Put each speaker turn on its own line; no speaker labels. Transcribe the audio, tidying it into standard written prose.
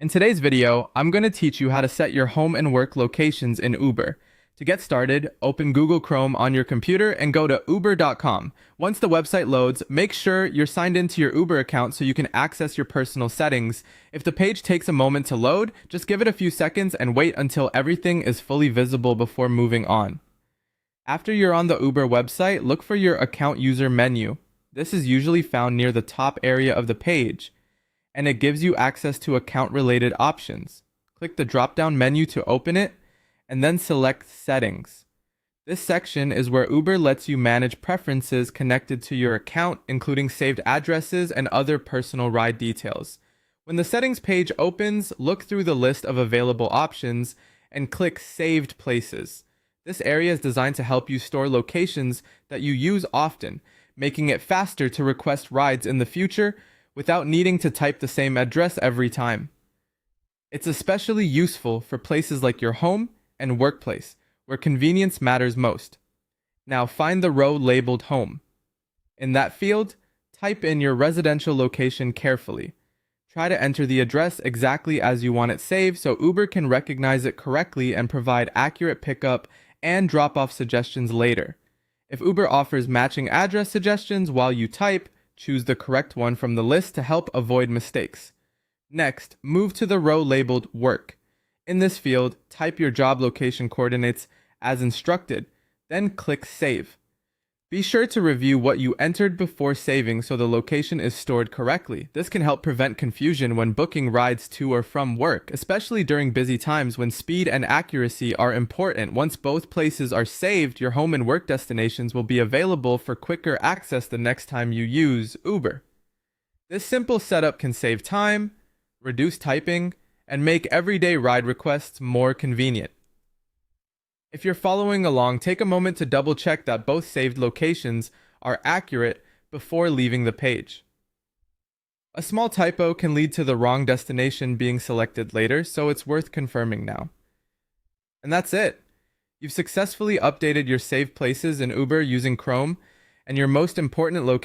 In today's video, I'm going to teach you how to set your home and work locations in Uber. To get started, open Google Chrome on your computer and go to uber.com. Once the website loads, make sure you're signed into your Uber account so you can access your personal settings. If the page takes a moment to load, just give it a few seconds and wait until everything is fully visible before moving on. After you're on the Uber website, look for your account user menu. This is usually found near the top area of the page, and it gives you access to account-related options. Click the drop-down menu to open it, and then select Settings. This section is where Uber lets you manage preferences connected to your account, including saved addresses and other personal ride details. When the settings page opens, look through the list of available options and click Saved Places. This area is designed to help you store locations that you use often, making it faster to request rides in the future without needing to type the same address every time. It's especially useful for places like your home and workplace, where convenience matters most. Now find the row labeled Home. In that field, type in your residential location carefully. Try to enter the address exactly as you want it saved so Uber can recognize it correctly and provide accurate pickup and drop-off suggestions later. If Uber offers matching address suggestions while you type, choose the correct one from the list to help avoid mistakes. Next, move to the row labeled Work. In this field, type your job location coordinates as instructed, then click Save. Be sure to review what you entered before saving so the location is stored correctly. This can help prevent confusion when booking rides to or from work, especially during busy times when speed and accuracy are important. Once both places are saved, your home and work destinations will be available for quicker access the next time you use Uber. This simple setup can save time, reduce typing, and make everyday ride requests more convenient. If you're following along, take a moment to double check that both saved locations are accurate before leaving the page. A small typo can lead to the wrong destination being selected later, so it's worth confirming now. And that's it. You've successfully updated your saved places in Uber using Chrome and your most important location